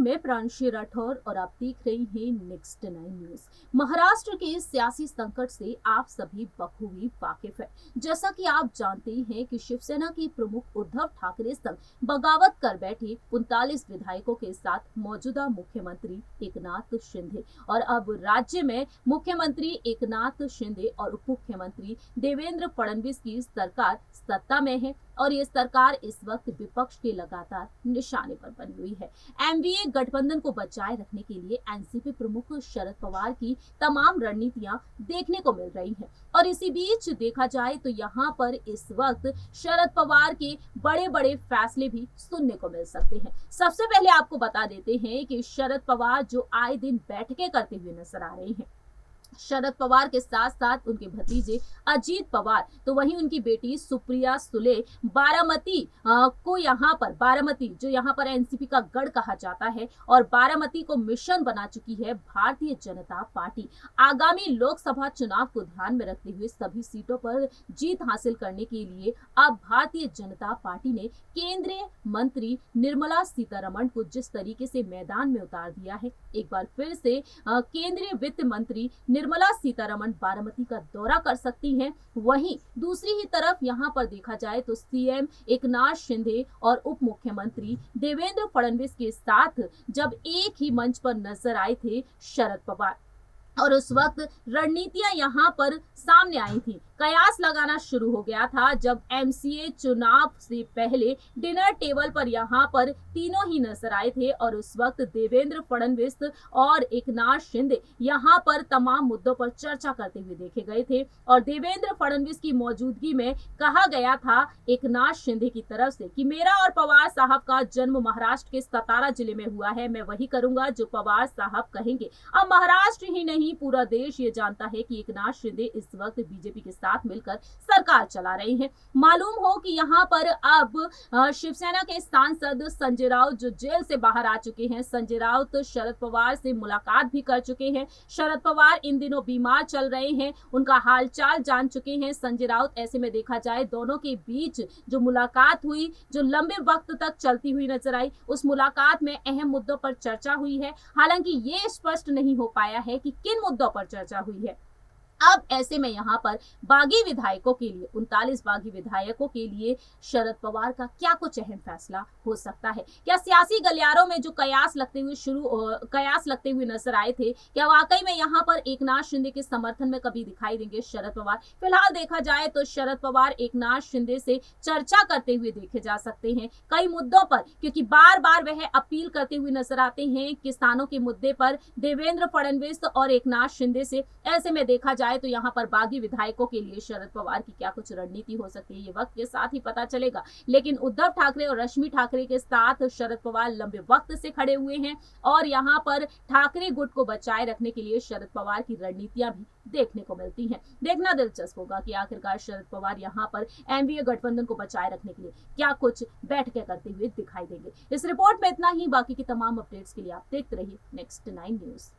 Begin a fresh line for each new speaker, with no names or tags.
मैं प्रांशी राठौर और आप देख रही हैं नेक्स्ट 9 न्यूज। महाराष्ट्र के सियासी संकट से आप सभी बखूबी वाकिफ हैं। जैसा कि आप जानते हैं कि शिवसेना के प्रमुख उद्धव ठाकरे संग बगावत कर बैठे 39 विधायकों के साथ मौजूदा मुख्यमंत्री एकनाथ शिंदे और अब राज्य में मुख्यमंत्री एकनाथ शिंदे और उप मुख्यमंत्री देवेंद्र फडणवीस की सरकार सत्ता में है और ये सरकार इस वक्त विपक्ष के लगातार निशाने पर बनी हुई है। एनडीए गठबंधन को बचाए रखने के लिए एनसीपी प्रमुख शरद पवार की तमाम रणनीतियां देखने को मिल रही हैं और इसी बीच देखा जाए तो यहाँ पर इस वक्त शरद पवार के बड़े बड़े फैसले भी सुनने को मिल सकते हैं। सबसे पहले आपको बता देते हैं कि शरद पवार जो आए दिन बैठकें करते हुए नजर आ रहे हैं, शरद पवार के साथ साथ उनके भतीजे अजीत पवार तो वहीं उनकी बेटी सुप्रिया सुले बारामती को यहाँ पर बारामती जो यहाँ पर एनसीपी का गढ़ कहा जाता है और बारामती को मिशन बना चुकी है भारतीय जनता पार्टी। आगामी लोकसभा चुनाव को ध्यान में रखते हुए सभी सीटों पर जीत हासिल करने के लिए अब भारतीय जनता पार्टी ने केंद्रीय मंत्री निर्मला सीतारमण को जिस तरीके से मैदान में उतार दिया है, एक बार फिर से केंद्रीय वित्त मंत्री निर्मला सीतारमण बारामती का दौरा कर सकती हैं। वहीं दूसरी ही तरफ यहां पर देखा जाए तो सीएम एकनाथ शिंदे और उप मुख्यमंत्री देवेंद्र फडणवीस के साथ जब एक ही मंच पर नजर आए थे शरद पवार और उस वक्त रणनीतियां यहां पर सामने आई थी। कयास लगाना शुरू हो गया था जब एमसीए चुनाव से पहले डिनर टेबल पर यहां पर तीनों ही नजर आए थे और उस वक्त देवेंद्र फडणवीस और एकनाथ शिंदे यहां पर तमाम मुद्दों पर चर्चा करते हुए देखे गए थे और देवेंद्र फडणवीस की मौजूदगी में कहा गया था एकनाथ शिंदे की तरफ से कि मेरा और पवार साहब का जन्म महाराष्ट्र के सतारा जिले में हुआ है, मैं वही करूंगा जो पवार साहब कहेंगे। अब महाराष्ट्र ही नहीं पूरा देश ये जानता है कि एकनाथ शिंदे इस वक्त बीजेपी के साथ मिलकर सरकार चला रहे हैं। मालूम हो कि यहाँ पर अब शिवसेना के सांसद संजय राउत जो जेल से बाहर आ चुके हैं, संजय राउत शरद पवार से मुलाकात भी कर चुके हैं। शरद पवार इन दिनों बीमार चल रहे हैं, उनका हालचाल जान चुके हैं संजय राउत। ऐसे में देखा जाए दोनों के बीच जो मुलाकात हुई, जो लंबे वक्त तक चलती हुई नजर आई, उस मुलाकात में अहम मुद्दों पर चर्चा हुई है। हालांकि ये स्पष्ट नहीं हो पाया है कि किन मुद्दों पर चर्चा हुई है। अब ऐसे में यहाँ पर बागी विधायकों के लिए 39 बागी विधायकों के लिए शरद पवार का क्या कुछ अहम फैसला हो सकता है? क्या सियासी गलियारों में जो कयास लगते हुए नजर आए थे, क्या वाकई में यहाँ पर एकनाथ शिंदे के समर्थन में कभी दिखाई देंगे शरद पवार? फिलहाल देखा जाए तो शरद पवार एकनाथ शिंदे से चर्चा करते हुए देखे जा सकते हैं कई मुद्दों पर, क्योंकि बार बार वह अपील करते हुए नजर आते हैं किसानों के मुद्दे पर देवेंद्र फडणवीस और एकनाथ शिंदे से। ऐसे में देखा जाए तो यहाँ पर बागी विधायकों के लिए शरद पवार की क्या कुछ रणनीति हो सकती है, ये वक्त के साथ ही पता चलेगा। लेकिन उद्धव ठाकरे और रश्मि ठाकरे के साथ शरद पवार लंबे वक्त से खड़े हुए हैं और यहाँ पर ठाकरे गुट को बचाए रखने के लिए शरद पवार की रणनीतियां भी देखने को मिलती हैं। देखना दिलचस्प होगा कि आखिरकार शरद पवार यहाँ पर एनडीए गठबंधन को बचाए रखने के लिए क्या कुछ बैठकें करते हुए दिखाई देंगे। इस रिपोर्ट में इतना ही। बाकी की तमाम अपडेट्स के लिए आप देखते रहिए नेक्स्ट 9 न्यूज।